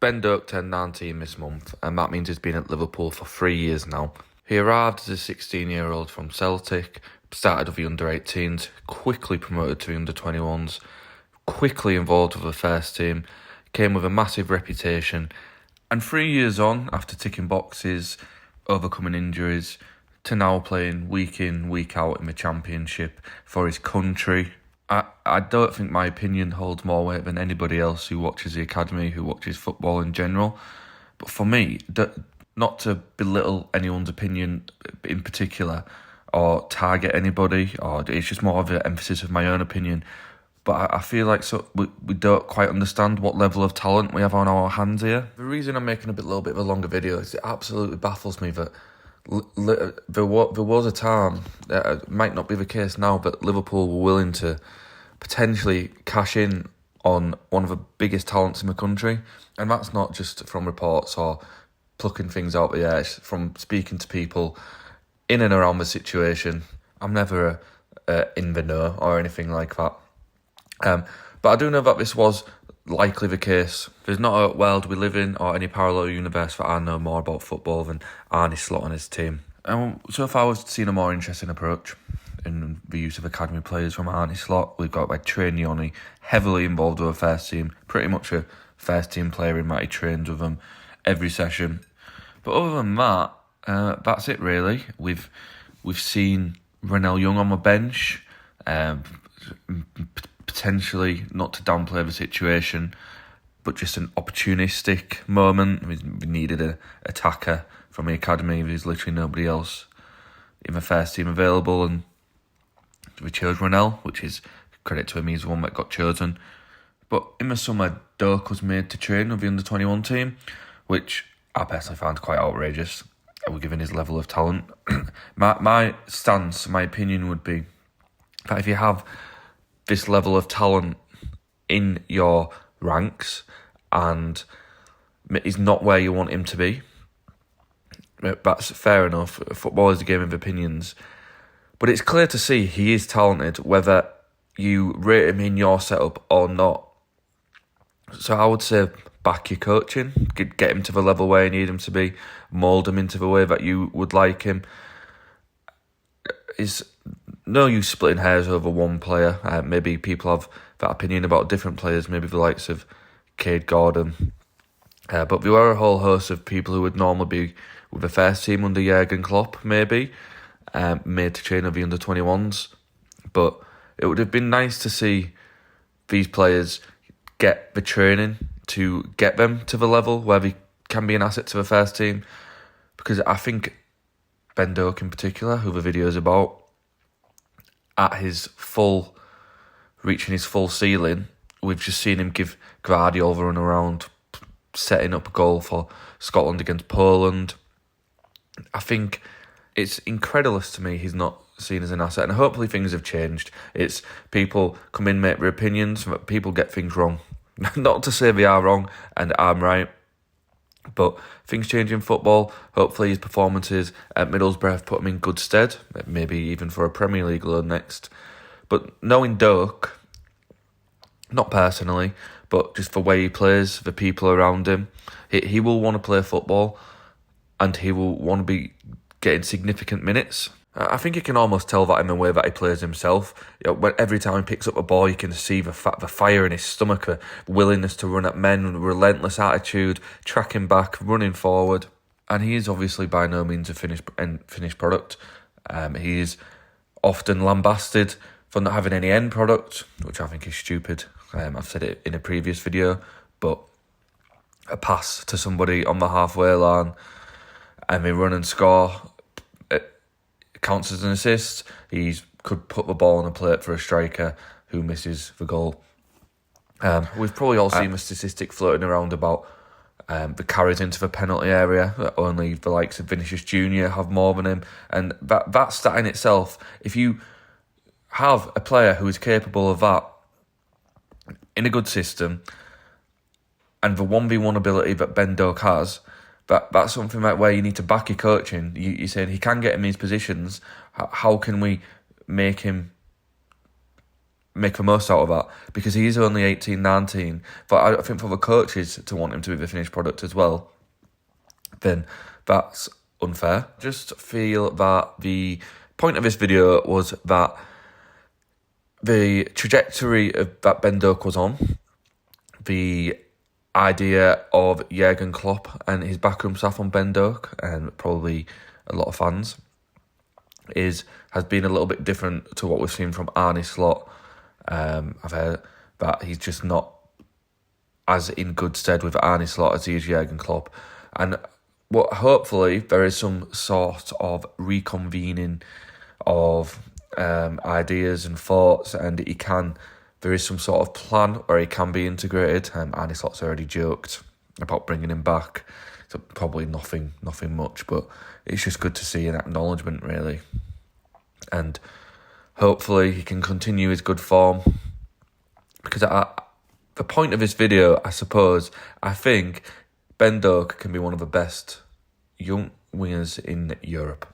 Ben Doak turned 19 this month, and that means he's been at Liverpool for 3 years now. He arrived as a 16-year-old from Celtic, started with the under-18s, quickly promoted to the under-21s, quickly involved with the first team, came with a massive reputation, and 3 years on, after ticking boxes, overcoming injuries, to now playing week in, week out in the Championship for his country. I don't think my opinion holds more weight than anybody else who watches the academy, who watches football in general. But for me, not to belittle anyone's opinion in particular or target anybody, or it's just more of an emphasis of my own opinion. But I feel like we don't quite understand what level of talent we have on our hands here. The reason I'm making a little bit of a longer video is it absolutely baffles me that there was a time, it might not be the case now, but Liverpool were willing to potentially cash in on one of the biggest talents in the country. And that's not just from reports or plucking things out of the air, it's from speaking to people in and around the situation. I'm never in the know or anything like that. But I do know that this was likely the case. There's not a world we live in or any parallel universe that I know more about football than Arne Slot and his team. So far, we've seen a more interesting approach in the use of academy players from Arne Slot. We've got Trey Nioni, heavily involved with the first team, pretty much a first team player in that he trains with them every session. But other than that, that's it really. We've seen Renell Young on the bench, potentially, not to downplay the situation, but just an opportunistic moment. We needed an attacker from the academy. There's literally nobody else in the first team available, and we chose Renell, which is credit to him, he's the one that got chosen. But in the summer, Doak was made to train with the under-21 team, which I personally found quite outrageous, given his level of talent. My stance, my opinion would be that if you have this level of talent in your ranks and is not where you want him to be, that's fair enough. Football is a game of opinions. But it's clear to see he is talented, whether you rate him in your setup or not. So I would say back your coaching, get him to the level where you need him to be, mould him into the way that you would like him. Is no use splitting hairs over one player. Maybe people have that opinion about different players, maybe the likes of Cade Gordon. But there were a whole host of people who would normally be with the first team under Jurgen Klopp, maybe, made to train with the under-21s. But it would have been nice to see these players get the training to get them to the level where they can be an asset to the first team. Because I think Ben Doak in particular, who the video is about, reaching his full ceiling, we've just seen him give Guardiola a run around, setting up a goal for Scotland against Poland. I think it's incredulous to me he's not seen as an asset, and hopefully things have changed. It's people come in, make their opinions, people get things wrong. Not to say they are wrong and I'm right, but things change in football. Hopefully his performances at Middlesbrough have put him in good stead, maybe even for a Premier League loan next. But knowing Doak, not personally, but just the way he plays, the people around him, he will want to play football and he will want to be getting significant minutes. I think you can almost tell that in the way that he plays himself. Every time he picks up a ball, you can see the fire in his stomach, the willingness to run at men, relentless attitude, tracking back, running forward. And he is obviously by no means a finished product. He is often lambasted for not having any end product, which I think is stupid. I've said it in a previous video, but a pass to somebody on the halfway line and they run and score, counts as an assist. He could put the ball on a plate for a striker who misses the goal. We've probably all seen the statistic floating around about the carries into the penalty area. Only the likes of Vinicius Jr. have more than him. And that stat in itself, if you have a player who is capable of that in a good system, and the 1v1 ability that Ben Doak has, that's something like where you need to back your coaching. You're saying he can get in these positions. How can we make him make the most out of that, because he's only 18, 19. But I think for the coaches to want him to be the finished product as well, then that's unfair. Just feel that the point of this video was that the trajectory that Ben Doak was on, the idea of Jurgen Klopp and his backroom staff on Ben Doak, and probably a lot of fans, has been a little bit different to what we've seen from Arne Slot. I've heard that he's just not as in good stead with Arne Slot as he is Jurgen Klopp. And hopefully there is some sort of reconvening of ideas and thoughts, and there is some sort of plan where he can be integrated. Arne Slot's already joked about bringing him back. So probably nothing much, but it's just good to see an acknowledgement, really. And hopefully he can continue his good form. Because the point of this video, I suppose, I think Ben Doak can be one of the best young wingers in Europe.